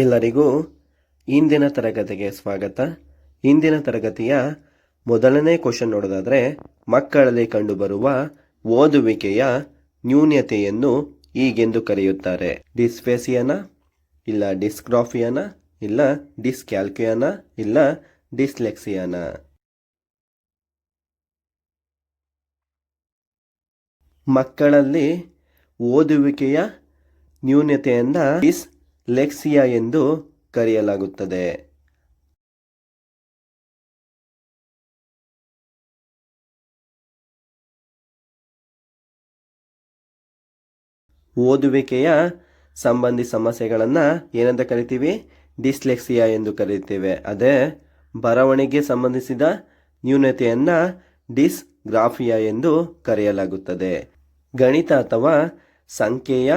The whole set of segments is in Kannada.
ಎಲ್ಲರಿಗೂ ಇಂದಿನ ತರಗತಿಗೆ ಸ್ವಾಗತ. ಇಂದಿನ ತರಗತಿಯ ಮೊದಲನೇ ಕ್ವಶನ್ ನೋಡೋದಾದರೆ, ಮಕ್ಕಳಲ್ಲಿ ಕಂಡುಬರುವ ಓದುವಿಕೆಯ ನ್ಯೂನ್ಯತೆಯನ್ನು ಹೀಗೆಂದು ಕರೆಯುತ್ತಾರೆ. ಡಿಸ್ಫೇಸಿಯಾನ, ಇಲ್ಲ ಡಿಸ್ಗ್ರಾಫಿಯಾನ, ಇಲ್ಲ ಡಿಸ್ಕ್ಯಾಲ್ಕುಯಾನ, ಇಲ್ಲ ಡಿಸ್ಲೆಕ್ಸಿಯಾನ. ಮಕ್ಕಳಲ್ಲಿ ಓದುವಿಕೆಯ ನ್ಯೂನ್ಯತೆಯಿಂದ ಡಿಸ್ಲೆಕ್ಸಿಯಾ ಎಂದು ಕರೆಯಲಾಗುತ್ತದೆ. ಓದುವಿಕೆಯ ಸಂಬಂಧಿ ಸಮಸ್ಯೆಗಳನ್ನು ಏನಂತ ಕರಿತೀವಿ? ಡಿಸ್ಲೆಕ್ಸಿಯಾ ಎಂದು ಕರೀತೇವೆ. ಅದೇ ಬರವಣಿಗೆ ಸಂಬಂಧಿಸಿದ ನ್ಯೂನತೆಯನ್ನು ಡಿಸ್ಗ್ರಾಫಿಯಾ ಎಂದು ಕರೆಯಲಾಗುತ್ತದೆ. ಗಣಿತ ಅಥವಾ ಸಂಖ್ಯೆಯ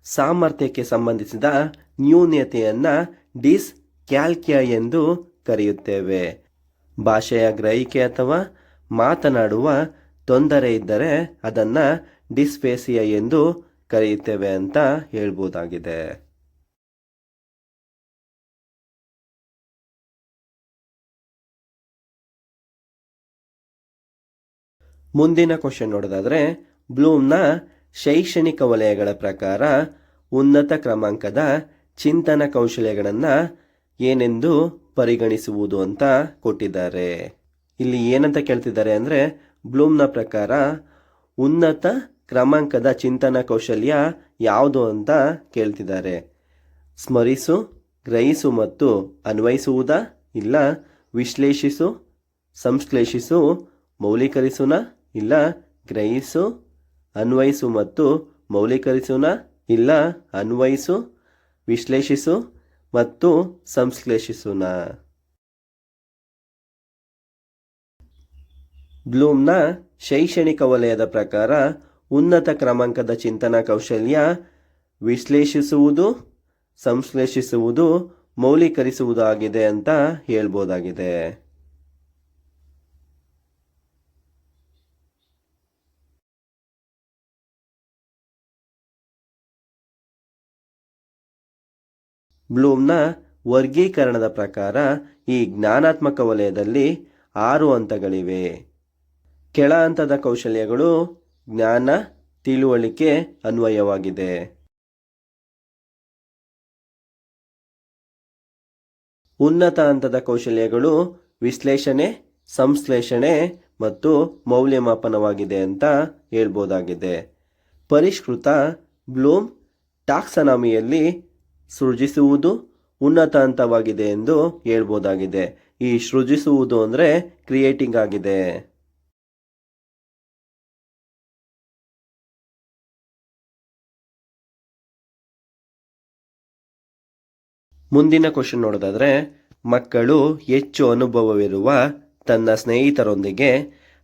ಸಾಮರ್ಥ್ಯಕ್ಕೆ ಸಂಬಂಧಿಸಿದ ನ್ಯೂನತೆಯನ್ನು ಡಿಸ್ಕ್ಯಾಲ್ಕಿಯಾ ಎಂದು ಕರೆಯುತ್ತೇವೆ. ಭಾಷೆಯ ಗ್ರಹಿಕೆ ಅಥವಾ ಮಾತನಾಡುವ ತೊಂದರೆ ಇದ್ದರೆ ಅದನ್ನು ಡಿಸ್ಫೇಸಿಯಾ ಎಂದು ಕರೆಯುತ್ತೇವೆ ಅಂತ ಹೇಳ್ಬೋದಾಗಿದೆ. ಮುಂದಿನ ಕ್ವಶನ್ ನೋಡೋದಾದ್ರೆ, ಬ್ಲೂಮ್ನ ಶೈಕ್ಷಣಿಕ ವಲಯಗಳ ಪ್ರಕಾರ ಉನ್ನತ ಕ್ರಮಾಂಕದ ಚಿಂತನ ಕೌಶಲ್ಯಗಳನ್ನು ಏನೆಂದು ಪರಿಗಣಿಸುವುದು ಅಂತ ಕೊಟ್ಟಿದ್ದಾರೆ. ಇಲ್ಲಿ ಏನಂತ ಕೇಳ್ತಿದ್ದಾರೆ ಅಂದರೆ, ಬ್ಲೂಮ್ನ ಪ್ರಕಾರ ಉನ್ನತ ಕ್ರಮಾಂಕದ ಚಿಂತನ ಕೌಶಲ್ಯ ಯಾವುದು ಅಂತ ಕೇಳ್ತಿದ್ದಾರೆ. ಸ್ಮರಿಸು, ಗ್ರಹಿಸು ಮತ್ತು ಅನ್ವಯಿಸುವುದಾ, ಇಲ್ಲ ವಿಶ್ಲೇಷಿಸು, ಸಂಶ್ಲೇಷಿಸು, ಮೌಲ್ಯೀಕರಿಸುನ, ಇಲ್ಲ ಗ್ರಹಿಸು, ಅನ್ವಯಿಸು ಮತ್ತು ಮೌಲ್ಯೀಕರಿಸುನ, ಇಲ್ಲ ಅನ್ವಯಿಸು, ವಿಶ್ಲೇಷಿಸು ಮತ್ತು ಸಂಶ್ಲೇಷಿಸುನ. ಬ್ಲೂಮ್ನ ಶೈಕ್ಷಣಿಕ ವಲಯದ ಪ್ರಕಾರ ಉನ್ನತ ಕ್ರಮಾಂಕದ ಚಿಂತನಾ ಕೌಶಲ್ಯ ವಿಶ್ಲೇಷಿಸುವುದು, ಸಂಶ್ಲೇಷಿಸುವುದು, ಮೌಲ್ಯೀಕರಿಸುವುದು ಆಗಿದೆ ಅಂತ ಹೇಳ್ಬೋದಾಗಿದೆ. ಬ್ಲೂಮ್ನ ವರ್ಗೀಕರಣದ ಪ್ರಕಾರ ಈ ಜ್ಞಾನಾತ್ಮಕ ವಲಯದಲ್ಲಿ 6 ಹಂತಗಳಿವೆ. ಕೆಳ ಹಂತದ ಕೌಶಲ್ಯಗಳು ಜ್ಞಾನ, ತಿಳುವಳಿಕೆ, ಅನ್ವಯವಾಗಿದೆ. ಉನ್ನತ ಹಂತದ ಕೌಶಲ್ಯಗಳು ವಿಶ್ಲೇಷಣೆ, ಸಂಶ್ಲೇಷಣೆ ಮತ್ತು ಮೌಲ್ಯಮಾಪನವಾಗಿದೆ ಅಂತ ಹೇಳ್ಬೋದಾಗಿದೆ. ಪರಿಷ್ಕೃತ ಬ್ಲೂಮ್ ಟಾಕ್ಸಾನಮಿಯಲ್ಲಿ ಸೃಜಿಸುವುದು ಉನ್ನತ ಹಂತವಾಗಿದೆ ಎಂದು ಹೇಳ್ಬೋದಾಗಿದೆ. ಈ ಸೃಜಿಸುವುದು ಅಂದರೆ ಕ್ರಿಯೇಟಿಂಗ್ ಆಗಿದೆ. ಮುಂದಿನ ಕ್ವಶನ್ ನೋಡೋದಾದ್ರೆ, ಮಕ್ಕಳು ಹೆಚ್ಚು ಅನುಭವವಿರುವ ತನ್ನ ಸ್ನೇಹಿತರೊಂದಿಗೆ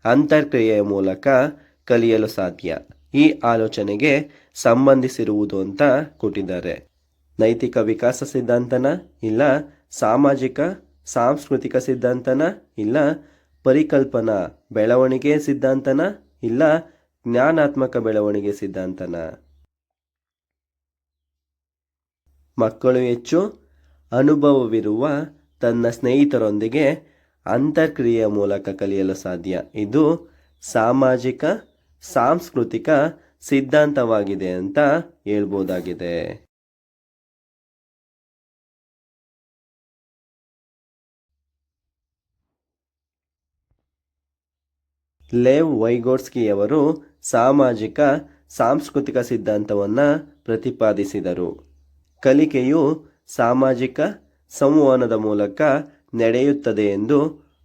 ಅಂತರ್ಕ್ರಿಯೆಯ ಮೂಲಕ ಕಲಿಯಲು ಸಾಧ್ಯ. ಈ ಆಲೋಚನೆಗೆ ಸಂಬಂಧಿಸಿರುವುದು ಅಂತ ಕೊಟ್ಟಿದ್ದಾರೆ. ನೈತಿಕ ವಿಕಾಸ ಸಿದ್ಧಾಂತನ, ಇಲ್ಲ ಸಾಮಾಜಿಕ ಸಾಂಸ್ಕೃತಿಕ ಸಿದ್ಧಾಂತನ, ಇಲ್ಲ ಪರಿಕಲ್ಪನಾ ಬೆಳವಣಿಗೆ ಸಿದ್ಧಾಂತನ, ಇಲ್ಲ ಜ್ಞಾನಾತ್ಮಕ ಬೆಳವಣಿಗೆ ಸಿದ್ಧಾಂತನ. ಮಕ್ಕಳು ಹೆಚ್ಚು ಅನುಭವವಿರುವ ತನ್ನ ಸ್ನೇಹಿತರೊಂದಿಗೆ ಅಂತರ್ಕ್ರಿಯೆಯ ಮೂಲಕ ಕಲಿಯಲು ಸಾಧ್ಯ. ಇದು ಸಾಮಾಜಿಕ ಸಾಂಸ್ಕೃತಿಕ ಸಿದ್ಧಾಂತವಾಗಿದೆ ಅಂತ ಹೇಳ್ಬೋದಾಗಿದೆ. ಲೇವ್ ವೈಗೋಟ್ಸ್ಕಿಯವರು ಸಾಮಾಜಿಕ ಸಾಂಸ್ಕೃತಿಕ ಸಿದ್ಧಾಂತವನ್ನು ಪ್ರತಿಪಾದಿಸಿದರು. ಕಲಿಕೆಯು ಸಾಮಾಜಿಕ ಸಂವಹನದ ಮೂಲಕ ನಡೆಯುತ್ತದೆ ಎಂದು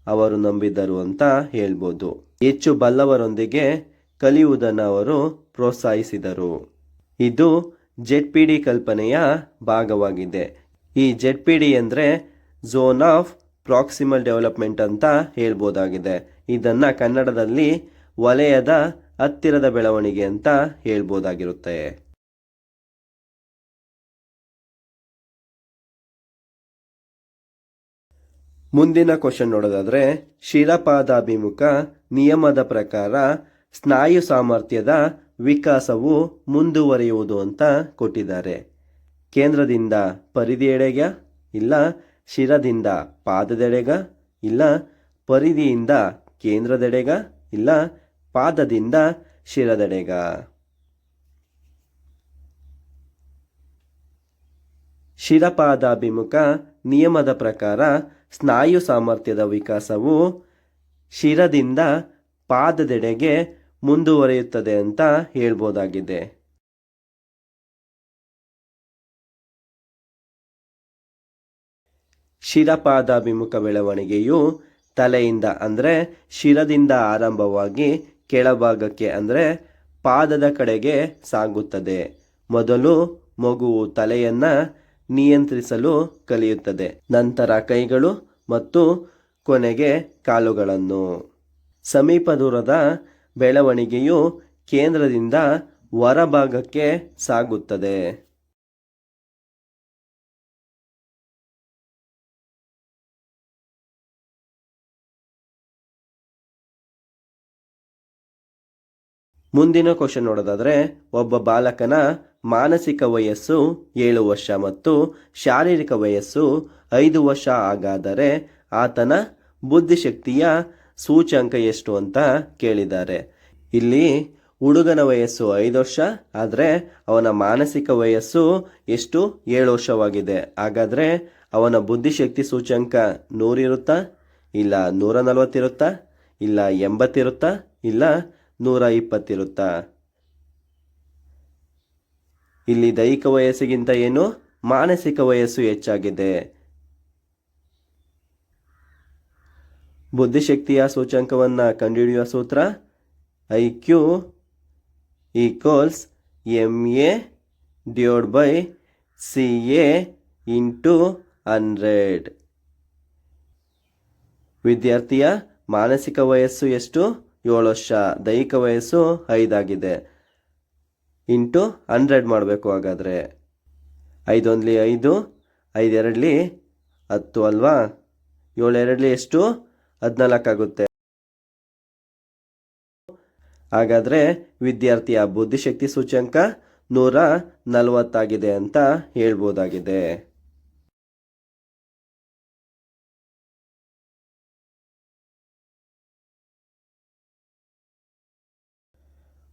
ಅವರು ನಂಬಿದ್ದರು ಅಂತ ಹೇಳ್ಬೋದು. ಹೆಚ್ಚು ಬಲ್ಲವರೊಂದಿಗೆ ಕಲಿಯುವುದನ್ನು ಅವರು ಪ್ರೋತ್ಸಾಹಿಸಿದರು. ಇದು ZPD ಕಲ್ಪನೆಯ ಭಾಗವಾಗಿದೆ. ಈ ZPD ಅಂದರೆ ಝೋನ್ ಆಫ್ ಪ್ರಾಕ್ಸಿಮಲ್ ಡೆವಲಪ್ಮೆಂಟ್ ಅಂತ ಹೇಳ್ಬೋದಾಗಿದೆ. ಇದನ್ನು ಕನ್ನಡದಲ್ಲಿ ವಲಯದ ಹತ್ತಿರದ ಬೆಳವಣಿಗೆ ಅಂತ ಹೇಳ್ಬೋದಾಗಿರುತ್ತೆ. ಮುಂದಿನ ಕ್ವಶನ್ ನೋಡೋದಾದ್ರೆ, ಶಿರಪಾದಾಭಿಮುಖ ನಿಯಮದ ಪ್ರಕಾರ ಸ್ನಾಯು ಸಾಮರ್ಥ್ಯದ ವಿಕಾಸವು ಮುಂದುವರಿಯುವುದು ಅಂತ ಕೊಟ್ಟಿದ್ದಾರೆ. ಕೇಂದ್ರದಿಂದ ಪರಿಧಿಯೆಡೆಗ, ಇಲ್ಲ ಶಿರದಿಂದ ಪಾದದೆಡೆಗ, ಇಲ್ಲ ಪರಿಧಿಯಿಂದ ಕೇಂದ್ರದೆಡೆಗ, ಇಲ್ಲ ಪಾದದಿಂದ ಶಿರದೆಡೆಗ. ಶಿರಪಾದಾಭಿಮುಖ ನಿಯಮದ ಪ್ರಕಾರ ಸ್ನಾಯು ಸಾಮರ್ಥ್ಯದ ವಿಕಾಸವು ಶಿರದಿಂದ ಪಾದದೆಡೆಗೆ ಮುಂದುವರಿಯುತ್ತದೆ ಅಂತ ಹೇಳ್ಬೋದಾಗಿದೆ. ಶಿರಪಾದಾಭಿಮುಖ ಬೆಳವಣಿಗೆಯು ತಲೆಯಿಂದ ಅಂದರೆ ಶಿರದಿಂದ ಆರಂಭವಾಗಿ ಕೆಳಭಾಗಕ್ಕೆ ಅಂದರೆ ಪಾದದ ಕಡೆಗೆ ಸಾಗುತ್ತದೆ. ಮೊದಲು ಮಗುವು ತಲೆಯನ್ನ ನಿಯಂತ್ರಿಸಲು ಕಲಿಯುತ್ತದೆ, ನಂತರ ಕೈಗಳು ಮತ್ತು ಕೊನೆಗೆ ಕಾಲುಗಳನ್ನು. ಸಮೀಪ ದೂರದ ಬೆಳವಣಿಗೆಯು ಕೇಂದ್ರದಿಂದ ಹೊರಭಾಗಕ್ಕೆ ಸಾಗುತ್ತದೆ. ಮುಂದಿನ ಕ್ವಶನ್ ನೋಡೋದಾದ್ರೆ, ಒಬ್ಬ ಬಾಲಕನ ಮಾನಸಿಕ ವಯಸ್ಸು 7 ವರ್ಷ ಮತ್ತು ಶಾರೀರಿಕ ವಯಸ್ಸು 5 ವರ್ಷ ಆಗಾದರೆ ಆತನ ಬುದ್ಧಿಶಕ್ತಿಯ ಸೂಚ್ಯಂಕ ಎಷ್ಟು ಅಂತ ಕೇಳಿದ್ದಾರೆ. ಇಲ್ಲಿ ಹುಡುಗನ ವಯಸ್ಸು 5 ವರ್ಷ ಆದರೆ ಅವನ ಮಾನಸಿಕ ವಯಸ್ಸು ಎಷ್ಟು 7 ವರ್ಷವಾಗಿದೆ. ಹಾಗಾದರೆ ಅವನ ಬುದ್ಧಿಶಕ್ತಿ ಸೂಚ್ಯಂಕ 100 ಇರುತ್ತಾ, ಇಲ್ಲ 140 ಇರುತ್ತಾ, ಇಲ್ಲ 80 ಇರುತ್ತಾ, ಇಲ್ಲ 120 ಇರುತ್ತಾ? ಇಲ್ಲಿ ದೈಹಿಕ ವಯಸ್ಸಿಗಿಂತ ಏನು ಮಾನಸಿಕ ವಯಸ್ಸು ಹೆಚ್ಚಾಗಿದೆ. ಬುದ್ಧಿಶಕ್ತಿಯ ಸೂಚ್ಯಂಕವನ್ನು ಕಂಡುಹಿಡಿಯುವ ಸೂತ್ರ IQ ಈಕ್ವಲ್ಸ್ MA/CA ಇಂಟು 100. ವಿದ್ಯಾರ್ಥಿಯ ಮಾನಸಿಕ ವಯಸ್ಸು ಎಷ್ಟು? 7 ವರ್ಷ. ದೈಹಿಕ ವಯಸ್ಸು 5 ಆಗಿದೆ. ಇಂಟು 100 ಮಾಡಬೇಕು. ಹಾಗಾದರೆ 5 1 5, 5 2 10 ಅಲ್ವಾ? 7 2 ಎಷ್ಟು? 14 ಆಗುತ್ತೆ. ಹಾಗಾದರೆ ವಿದ್ಯಾರ್ಥಿಯ ಬುದ್ಧಿಶಕ್ತಿ ಸೂಚ್ಯಂಕ 140 ಆಗಿದೆ ಅಂತ ಹೇಳ್ಬೋದಾಗಿದೆ.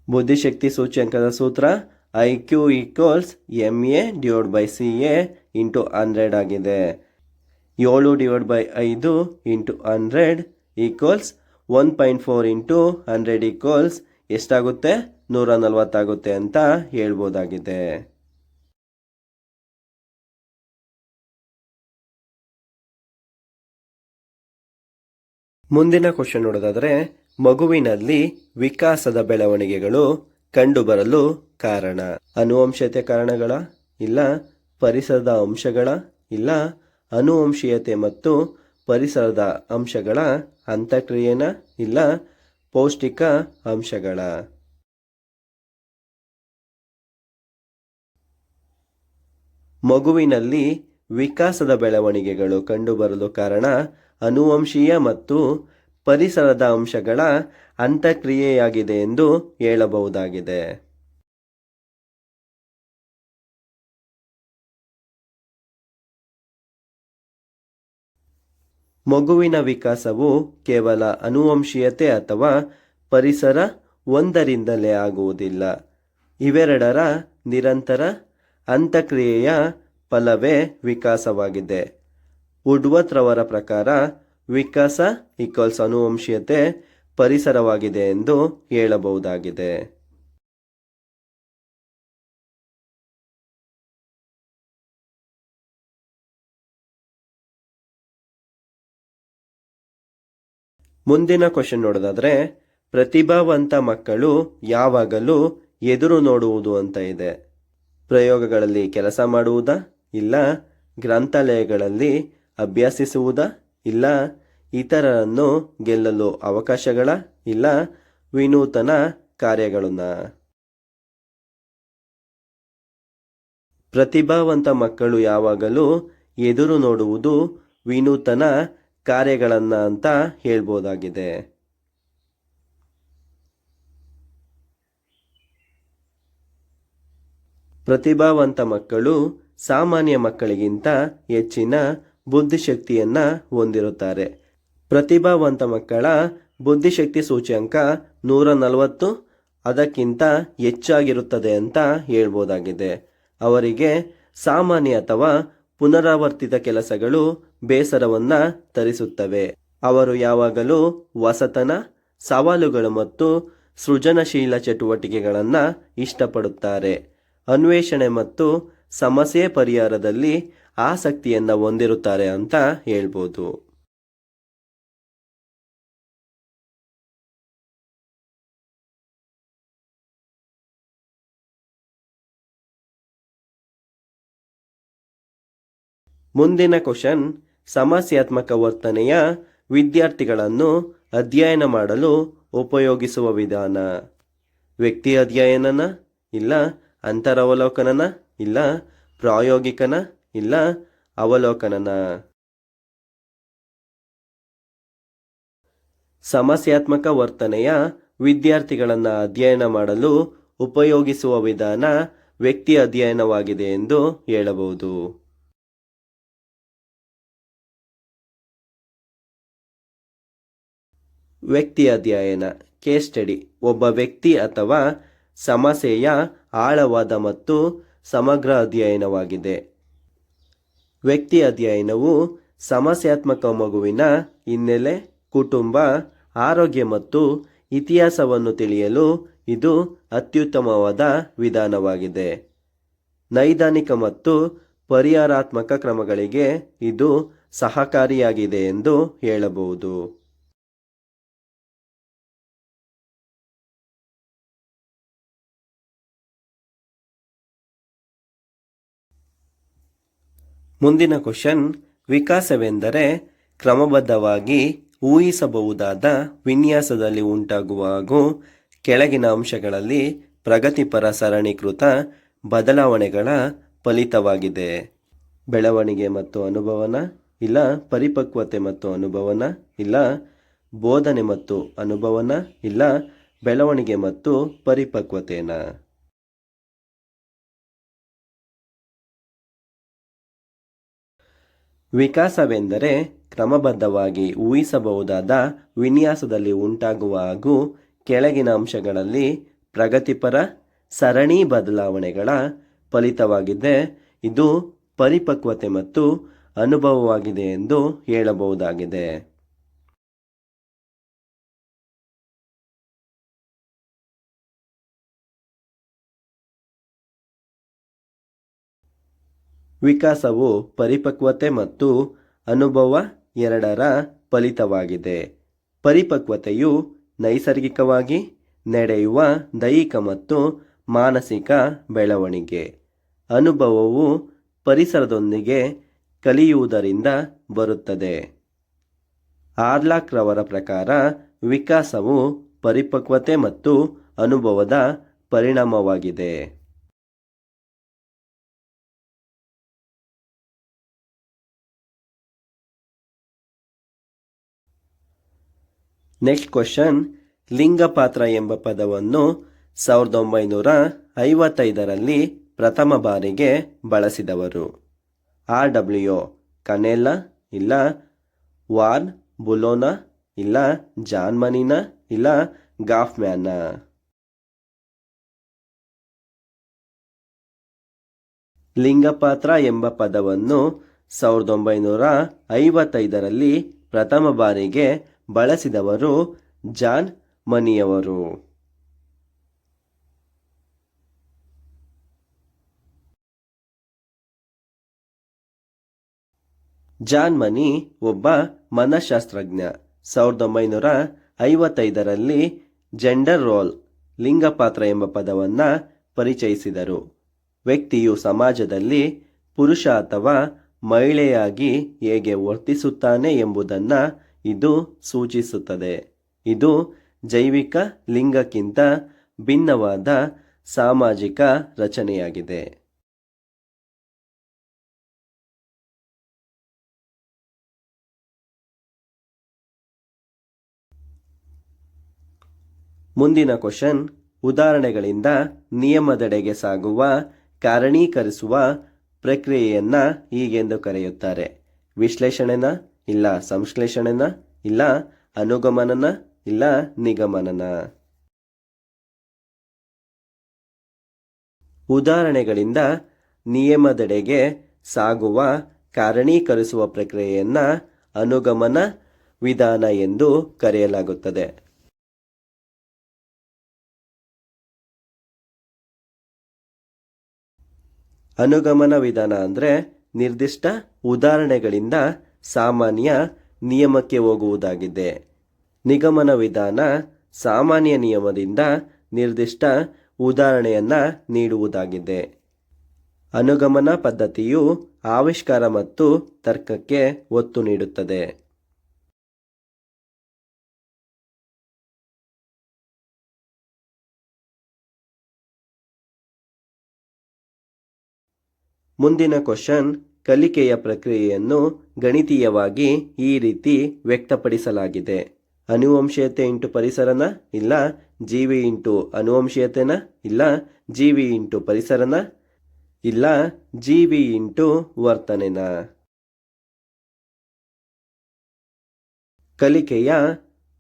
ಬುದ್ಧಿಶಕ್ತಿ ಸೂಚ್ಯಂಕದ ಸೂತ್ರ IQ ಈಕ್ವಲ್ಸ್ MA/CA ಇಂಟು 100 ಆಗಿದೆ. 7/5 ಇಂಟು 100 ಈಕ್ವಲ್ಸ್ 1.4 ಇಂಟು 100 ಈಕ್ವಲ್ಸ್ ಎಷ್ಟಾಗುತ್ತೆ? 140 ಆಗುತ್ತೆ ಅಂತ ಹೇಳ್ಬೋದಾಗಿದೆ. ಮುಂದಿನ ಕ್ವಶನ್ ನೋಡೋದಾದ್ರೆ, ಮಗುವಿನಲ್ಲಿ ವಿಕಾಸದ ಬೆಳವಣಿಗೆಗಳು ಕಂಡುಬರಲು ಕಾರಣ ಆನುವಂಶಿಕತೆ ಕಾರಣಗಳ, ಇಲ್ಲ ಪರಿಸರದ ಅಂಶಗಳ, ಇಲ್ಲ ಆನುವಂಶೀಯತೆ ಮತ್ತು ಪರಿಸರದ ಅಂಶಗಳ ಅಂತಃಕ್ರಿಯೆನ, ಇಲ್ಲ ಪೌಷ್ಟಿಕ ಅಂಶಗಳ. ಮಗುವಿನಲ್ಲಿ ವಿಕಾಸದ ಬೆಳವಣಿಗೆಗಳು ಕಂಡುಬರಲು ಕಾರಣ ಆನುವಂಶೀಯ ಮತ್ತು ಪರಿಸರದ ಅಂಶಗಳ ಅಂತಃಕ್ರಿಯೆಯಾಗಿದೆ ಎಂದು ಹೇಳಬಹುದಾಗಿದೆ. ಮಗುವಿನ ವಿಕಾಸವು ಕೇವಲ ಆನುವಂಶೀಯತೆ ಅಥವಾ ಪರಿಸರ ಒಂದರಿಂದಲೇ ಆಗುವುದಿಲ್ಲ. ಇವೆರಡರ ನಿರಂತರ ಅಂತಃಕ್ರಿಯೆಯ ಫಲವೇ ವಿಕಾಸವಾಗಿದೆ. ವುಡ್ವರ್ತ್ ರವರ ಪ್ರಕಾರ ವಿಕಾಸ ಈಕ್ವಲ್ಸ್ ಆನುವಂಶೀಯತೆ ಪರಿಸರವಾಗಿದೆ ಎಂದು ಹೇಳಬಹುದಾಗಿದೆ. ಮುಂದಿನ ಕ್ವಶನ್ ನೋಡೋದಾದ್ರೆ, ಪ್ರತಿಭಾವಂತ ಮಕ್ಕಳು ಯಾವಾಗಲೂ ಎದುರು ನೋಡುವುದು ಅಂತ ಇದೆ. ಪ್ರಯೋಗಗಳಲ್ಲಿ ಕೆಲಸ ಮಾಡುವುದಾ, ಇಲ್ಲ ಗ್ರಂಥಾಲಯಗಳಲ್ಲಿ ಅಭ್ಯಸಿಸುವುದಾ, ಇಲ್ಲ ಇತರರನ್ನು ಗೆಲ್ಲಲು ಅವಕಾಶಗಳ, ಇಲ್ಲ ವಿನೂತನ ಕಾರ್ಯಗಳನ್ನ. ಪ್ರತಿಭಾವಂತ ಮಕ್ಕಳು ಯಾವಾಗಲೂ ಎದುರು ನೋಡುವುದು ವಿನೂತನ ಕಾರ್ಯಗಳನ್ನ ಅಂತ ಹೇಳ್ಬೋದಾಗಿದೆ. ಪ್ರತಿಭಾವಂತ ಮಕ್ಕಳು ಸಾಮಾನ್ಯ ಮಕ್ಕಳಿಗಿಂತ ಹೆಚ್ಚಿನ ಬುದ್ಧಿಶಕ್ತಿಯನ್ನು ಹೊಂದಿರುತ್ತಾರೆ. ಪ್ರತಿಭಾವಂತ ಮಕ್ಕಳ ಬುದ್ಧಿಶಕ್ತಿ ಸೂಚ್ಯಂಕ 140 ಅದಕ್ಕಿಂತ ಹೆಚ್ಚಾಗಿರುತ್ತದೆ ಅಂತ ಹೇಳ್ಬೋದಾಗಿದೆ. ಅವರಿಗೆ ಸಾಮಾನ್ಯ ಅಥವಾ ಪುನರಾವರ್ತಿತ ಕೆಲಸಗಳು ಬೇಸರವನ್ನು ತರಿಸುತ್ತವೆ. ಅವರು ಯಾವಾಗಲೂ ಹೊಸತನ, ಸವಾಲುಗಳು ಮತ್ತು ಸೃಜನಶೀಲ ಚಟುವಟಿಕೆಗಳನ್ನು ಇಷ್ಟಪಡುತ್ತಾರೆ. ಅನ್ವೇಷಣೆ ಮತ್ತು ಸಮಸ್ಯೆ ಪರಿಹಾರದಲ್ಲಿ ಆಸಕ್ತಿಯನ್ನು ಹೊಂದಿರುತ್ತಾರೆ ಅಂತ ಹೇಳ್ಬೋದು. ಮುಂದಿನ ಕ್ವಶನ್, ಸಮಸ್ಯಾತ್ಮಕ ವರ್ತನೆಯ ವಿದ್ಯಾರ್ಥಿಗಳನ್ನು ಅಧ್ಯಯನ ಮಾಡಲು ಉಪಯೋಗಿಸುವ ವಿಧಾನ. ವ್ಯಕ್ತಿ ಅಧ್ಯಯನನ, ಇಲ್ಲ ಅಂತರವಲೋಕನನ, ಇಲ್ಲ ಪ್ರಾಯೋಗಿಕನ, ಇಲ್ಲ ಅವಲೋಕನನ. ಸಮಸ್ಯಾತ್ಮಕ ವರ್ತನೆಯ ವಿದ್ಯಾರ್ಥಿಗಳನ್ನು ಅಧ್ಯಯನ ಮಾಡಲು ಉಪಯೋಗಿಸುವ ವಿಧಾನ ವ್ಯಕ್ತಿ ಅಧ್ಯಯನವಾಗಿದೆ ಎಂದು ಹೇಳಬಹುದು. ವ್ಯಕ್ತಿ ಅಧ್ಯಯನ, ಕೇಸ್ ಸ್ಟಡಿ, ಒಬ್ಬ ವ್ಯಕ್ತಿ ಅಥವಾ ಸಮಸ್ಯೆಯ ಆಳವಾದ ಮತ್ತು ಸಮಗ್ರ ಅಧ್ಯಯನವಾಗಿದೆ. ವ್ಯಕ್ತಿ ಅಧ್ಯಯನವು ಸಮಸ್ಯಾತ್ಮಕ ಮಗುವಿನ ಹಿನ್ನೆಲೆ, ಕುಟುಂಬ, ಆರೋಗ್ಯ ಮತ್ತು ಇತಿಹಾಸವನ್ನು ತಿಳಿಯಲು ಇದು ಅತ್ಯುತ್ತಮವಾದ ವಿಧಾನವಾಗಿದೆ. ನೈದಾನಿಕ ಮತ್ತು ಪರಿಹಾರಾತ್ಮಕ ಕ್ರಮಗಳಿಗೆ ಇದು ಸಹಕಾರಿಯಾಗಿದೆ ಎಂದು ಹೇಳಬಹುದು. ಮುಂದಿನ ಕ್ವಶನ್, ವಿಕಾಸವೆಂದರೆ ಕ್ರಮಬದ್ಧವಾಗಿ ಊಹಿಸಬಹುದಾದ ವಿನ್ಯಾಸದಲ್ಲಿ ಉಂಟಾಗುವ ಹಾಗೂ ಕೆಳಗಿನ ಅಂಶಗಳಲ್ಲಿ ಪ್ರಗತಿಪರ ಸರಣೀಕೃತ ಬದಲಾವಣೆಗಳ ಫಲಿತವಾಗಿದೆ. ಬೆಳವಣಿಗೆ ಮತ್ತು ಅನುಭವನ, ಇಲ್ಲ ಪರಿಪಕ್ವತೆ ಮತ್ತು ಅನುಭವನ, ಇಲ್ಲ ಬೋಧನೆ ಮತ್ತು ಅನುಭವನ, ಇಲ್ಲ ಬೆಳವಣಿಗೆ ಮತ್ತು ಪರಿಪಕ್ವತೆನ. ವಿಕಾಸವೆಂದರೆ ಕ್ರಮಬದ್ಧವಾಗಿ ಊಹಿಸಬಹುದಾದ ವಿನ್ಯಾಸದಲ್ಲಿ ಉಂಟಾಗುವ ಹಾಗೂ ಕೆಳಗಿನ ಅಂಶಗಳಲ್ಲಿ ಪ್ರಗತಿಪರ ಸರಣಿ ಬದಲಾವಣೆಗಳ ಫಲಿತವಾಗಿದೆ. ಇದು ಪರಿಪಕ್ವತೆ ಮತ್ತು ಅನುಭವವಾಗಿದೆ ಎಂದು ಹೇಳಬಹುದಾಗಿದೆ. ವಿಕಾಸವು ಪರಿಪಕ್ವತೆ ಮತ್ತು ಅನುಭವ ಎರಡರ ಫಲಿತವಾಗಿದೆ. ಪರಿಪಕ್ವತೆಯು ನೈಸರ್ಗಿಕವಾಗಿ ನಡೆಯುವ ದೈಹಿಕ ಮತ್ತು ಮಾನಸಿಕ ಬೆಳವಣಿಗೆ. ಅನುಭವವು ಪರಿಸರದೊಂದಿಗೆ ಕಲಿಯುವುದರಿಂದ ಬರುತ್ತದೆ. ಆರ್ಲಾಕ್ ರವರ ಪ್ರಕಾರ ವಿಕಾಸವು ಪರಿಪಕ್ವತೆ ಮತ್ತು ಅನುಭವದ ಪರಿಣಾಮವಾಗಿದೆ. ನೆಕ್ಸ್ಟ್ ಕ್ವಶನ್, ಲಿಂಗ ಪಾತ್ರ ಎಂಬ ಪದವನ್ನು 1955ರಲ್ಲಿ ಪ್ರಥಮ ಬಾರಿಗೆ ಬಳಸಿದವರು. RW ಕನೆಲ್ಲ, ಇಲ್ಲ ವಾರ್ನ್ ಬುಲೋನ, ಇಲ್ಲ ಜಾನ್ ಮನಿನ, ಇಲ್ಲ ಗಾಫ್ಮ್ಯಾನ. ಲಿಂಗಪಾತ್ರ ಎಂಬ ಪದವನ್ನು 1955ರಲ್ಲಿ ಪ್ರಥಮ ಬಾರಿಗೆ ಬಳಸಿದವರು ಜಾನ್ ಮನಿಯವರು. ಜಾನ್ ಮನಿ ಒಬ್ಬ ಮನಃಶಾಸ್ತ್ರಜ್ಞ. 1955ರಲ್ಲಿ ಜೆಂಡರ್ ರೋಲ್, ಲಿಂಗಪಾತ್ರ ಎಂಬ ಪದವನ್ನು ಪರಿಚಯಿಸಿದರು. ವ್ಯಕ್ತಿಯು ಸಮಾಜದಲ್ಲಿ ಪುರುಷ ಅಥವಾ ಮಹಿಳೆಯಾಗಿ ಹೇಗೆ ವರ್ತಿಸುತ್ತಾನೆ ಎಂಬುದನ್ನು ಇದು ಸೂಚಿಸುತ್ತದೆ. ಇದು ಜೈವಿಕ ಲಿಂಗಕ್ಕಿಂತ ಭಿನ್ನವಾದ ಸಾಮಾಜಿಕ ರಚನೆಯಾಗಿದೆ. ಮುಂದಿನ ಕ್ವಶನ್, ಉದಾಹರಣೆಗಳಿಂದ ನಿಯಮದೆಡೆಗೆ ಸಾಗುವ ಕಾರಣೀಕರಿಸುವ ಪ್ರಕ್ರಿಯೆಯನ್ನ ಹೀಗೆಂದು ಕರೆಯುತ್ತಾರೆ. ವಿಶ್ಲೇಷಣೆನ, ಇಲ್ಲ ಸಂಶ್ಲೇಷಣೆನ, ಇಲ್ಲ ಅನುಗಮನನ, ಇಲ್ಲ ನಿಗಮನನ. ಉದಾಹರಣೆಗಳಿಂದ ನಿಯಮದೆಡೆಗೆ ಸಾಗುವ ಕಾರಣೀಕರಿಸುವ ಪ್ರಕ್ರಿಯೆಯನ್ನ ಅನುಗಮನ ವಿಧಾನ ಎಂದು ಕರೆಯಲಾಗುತ್ತದೆ. ಅನುಗಮನ ವಿಧಾನ ಅಂದರೆ ನಿರ್ದಿಷ್ಟ ಉದಾಹರಣೆಗಳಿಂದ ಸಾಮಾನ್ಯ ನಿಯಮಕ್ಕೆ ಹೋಗುವುದಾಗಿದೆ. ನಿಗಮನ ವಿಧಾನ ಸಾಮಾನ್ಯ ನಿಯಮದಿಂದ ನಿರ್ದಿಷ್ಟ ಉದಾಹರಣೆಯನ್ನ ನೀಡುವುದಾಗಿದೆ. ಅನುಗಮನ ಪದ್ಧತಿಯು ಆವಿಷ್ಕಾರ ಮತ್ತು ತರ್ಕಕ್ಕೆ ಒತ್ತು ನೀಡುತ್ತದೆ. ಮುಂದಿನ ಕ್ವಶನ್, ಕಲಿಕೆಯ ಪ್ರಕ್ರಿಯೆಯನ್ನು ಗಣಿತೀಯವಾಗಿ ಈ ರೀತಿ ವ್ಯಕ್ತಪಡಿಸಲಾಗಿದೆ. ಅನುವಂಶೀಯತೆ ಇಂಟು ಪರಿಸರನ, ಇಲ್ಲ ಜೀವಿ ಇಂಟು ಅನುವಂಶೀಯತೆನ, ಇಲ್ಲ ಜೀವಿ ಇಂಟು ಪರಿಸರನ, ಇಲ್ಲ ಜೀವಿ ಇಂಟು ವರ್ತನೆನ. ಕಲಿಕೆಯ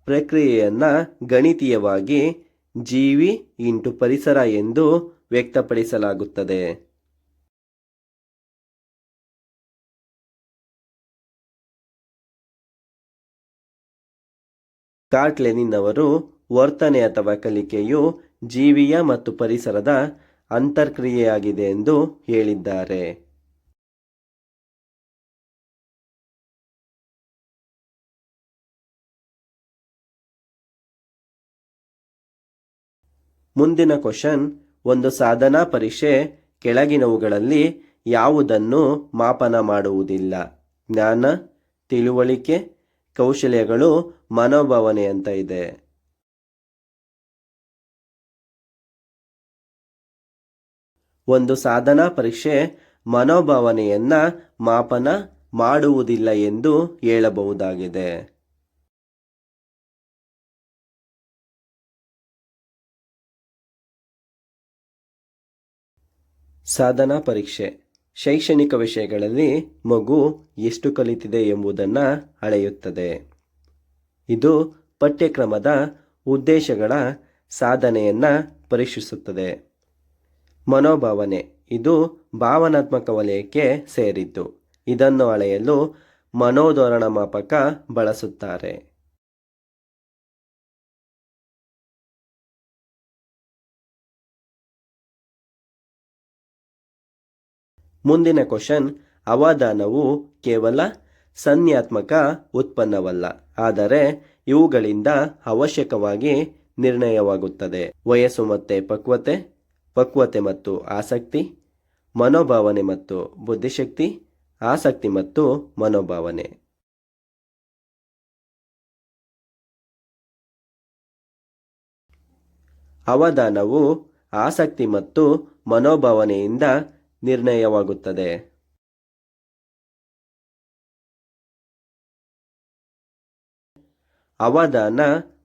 ಪ್ರಕ್ರಿಯೆಯನ್ನ ಗಣಿತೀಯವಾಗಿ ಜೀವಿ ಇಂಟು ಪರಿಸರ ಎಂದು ವ್ಯಕ್ತಪಡಿಸಲಾಗುತ್ತದೆ. ಕಾರ್ಟ್ ಲೆನಿನ್ ಅವರು ವರ್ತನೆ ಅಥವಾ ಕಲಿಕೆಯು ಜೀವಿಯ ಮತ್ತು ಪರಿಸರದ ಅಂತರ್ಕ್ರಿಯೆಯಾಗಿದೆ ಎಂದು ಹೇಳಿದ್ದಾರೆ. ಮುಂದಿನ ಕ್ವಶನ್, ಒಂದು ಸಾಧನಾ ಪರೀಕ್ಷೆ ಕೆಳಗಿನವುಗಳಲ್ಲಿ ಯಾವುದನ್ನು ಮಾಪನ ಮಾಡುವುದಿಲ್ಲ? ಜ್ಞಾನ, ತಿಳುವಳಿಕೆ, ಕೌಶಲ್ಯಗಳು, ಮನೋಭಾವನೆ ಅಂತ ಇದೆ. ಒಂದು ಸಾಧನಾ ಪರೀಕ್ಷೆ ಮನೋಭಾವನೆಯನ್ನ ಮಾಪನ ಮಾಡುವುದಿಲ್ಲ ಎಂದು ಹೇಳಬಹುದಾಗಿದೆ. ಸಾಧನಾ ಪರೀಕ್ಷೆ ಶೈಕ್ಷಣಿಕ ವಿಷಯಗಳಲ್ಲಿ ಮಗು ಎಷ್ಟು ಕಲಿತಿದೆ ಎಂಬುದನ್ನು ಅಳೆಯುತ್ತದೆ. ಇದು ಪಠ್ಯಕ್ರಮದ ಉದ್ದೇಶಗಳ ಸಾಧನೆಯನ್ನು ಪರೀಕ್ಷಿಸುತ್ತದೆ. ಮನೋಭಾವನೆ ಇದು ಭಾವನಾತ್ಮಕ ವಲಯಕ್ಕೆ ಸೇರಿದ್ದು. ಇದನ್ನು ಅಳೆಯಲು ಮನೋಧೋರಣ ಮಾಪಕ ಬಳಸುತ್ತಾರೆ. ಮುಂದಿನ ಕ್ವಶನ್, ಅವಧಾನವು ಕೇವಲ ಸಂಜ್ಞಾತ್ಮಕ ಉತ್ಪನ್ನವಲ್ಲ, ಆದರೆ ಇವುಗಳಿಂದ ಅವಶ್ಯಕವಾಗಿ ನಿರ್ಣಯವಾಗುತ್ತದೆ. ವಯಸ್ಸು ಮತ್ತು ಪಕ್ವತೆ, ಪಕ್ವತೆ ಮತ್ತು ಆಸಕ್ತಿ, ಮನೋಭಾವನೆ ಮತ್ತು ಬುದ್ಧಿಶಕ್ತಿ, ಆಸಕ್ತಿ ಮತ್ತು ಮನೋಭಾವನೆ. ಅವಧಾನವು ಆಸಕ್ತಿ ಮತ್ತು ಮನೋಭಾವನೆಯಿಂದ ನಿರ್ಣಯವಾಗುತ್ತದೆ. ಅವಧಾನ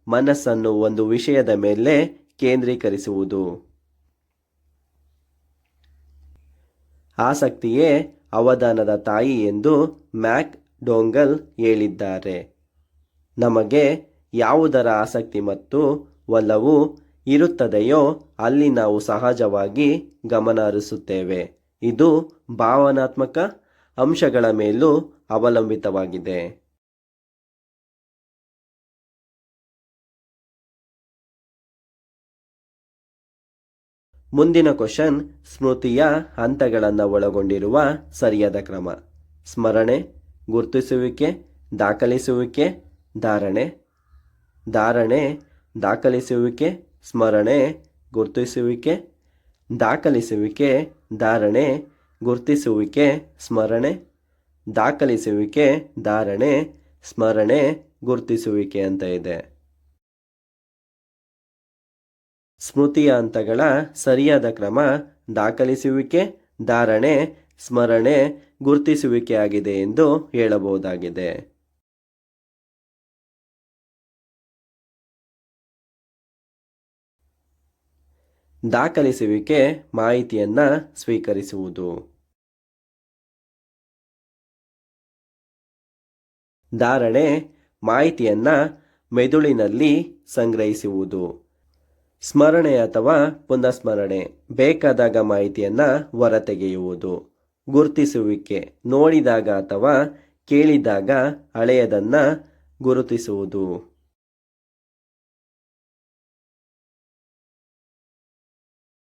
ಮನಸ್ಸನ್ನು ಒಂದು ವಿಷಯದ ಮೇಲೆ ಕೇಂದ್ರೀಕರಿಸುವುದು. ಆಸಕ್ತಿಯೇ ಅವಧಾನದ ತಾಯಿ ಎಂದು ಮ್ಯಾಕ್ ಡೊಂಗಲ್ ಹೇಳಿದ್ದಾರೆ. ನಮಗೆ ಯಾವುದರ ಆಸಕ್ತಿ ಮತ್ತು ಒಲವು ಇರುತ್ತದೆಯೋ ಅಲ್ಲಿ ನಾವು ಸಹಜವಾಗಿ ಗಮನ ಹರಿಸುತ್ತೇವೆ. ಇದು ಭಾವನಾತ್ಮಕ ಅಂಶಗಳ ಮೇಲೂ ಅವಲಂಬಿತವಾಗಿದೆ. ಮುಂದಿನ ಕ್ವಶನ್, ಸ್ಮೃತಿಯ ಹಂತಗಳನ್ನು ಒಳಗೊಂಡಿರುವ ಸರಿಯಾದ ಕ್ರಮ. ಸ್ಮರಣೆ, ಗುರುತಿಸುವಿಕೆ, ದಾಖಲಿಸುವಿಕೆ, ಧಾರಣೆ. ಧಾರಣೆ, ದಾಖಲಿಸುವಿಕೆ, ಸ್ಮರಣೆ, ಗುರುತಿಸುವಿಕೆ, ದಾಖಲಿಸುವಿಕೆ, ಧಾರಣೆ, ಗುರುತಿಸುವಿಕೆ, ಸ್ಮರಣೆ, ದಾಖಲಿಸುವಿಕೆ, ಧಾರಣೆ, ಸ್ಮರಣೆ, ಗುರುತಿಸುವಿಕೆ ಅಂತ ಇದೆ. ಸ್ಮೃತಿಯ ಹಂತಗಳ ಸರಿಯಾದ ಕ್ರಮ ದಾಖಲಿಸುವಿಕೆ, ಧಾರಣೆ, ಸ್ಮರಣೆ, ಗುರುತಿಸುವಿಕೆ ಆಗಿದೆ ಎಂದು ಹೇಳಬಹುದಾಗಿದೆ. ದಾಖಲಿಸುವಿಕೆ ಮಾಹಿತಿಯನ್ನು ಸ್ವೀಕರಿಸುವುದು. ಧಾರಣೆ ಮಾಹಿತಿಯನ್ನು ಮೆದುಳಿನಲ್ಲಿ ಸಂಗ್ರಹಿಸುವುದು. ಸ್ಮರಣೆ ಅಥವಾ ಪುನಃಸ್ಮರಣೆ ಬೇಕಾದಾಗ ಮಾಹಿತಿಯನ್ನು ಹೊರತೆಗೆಯುವುದು. ಗುರುತಿಸುವಿಕೆ ನೋಡಿದಾಗ ಅಥವಾ ಕೇಳಿದಾಗ ಹಳೆಯದನ್ನು ಗುರುತಿಸುವುದು.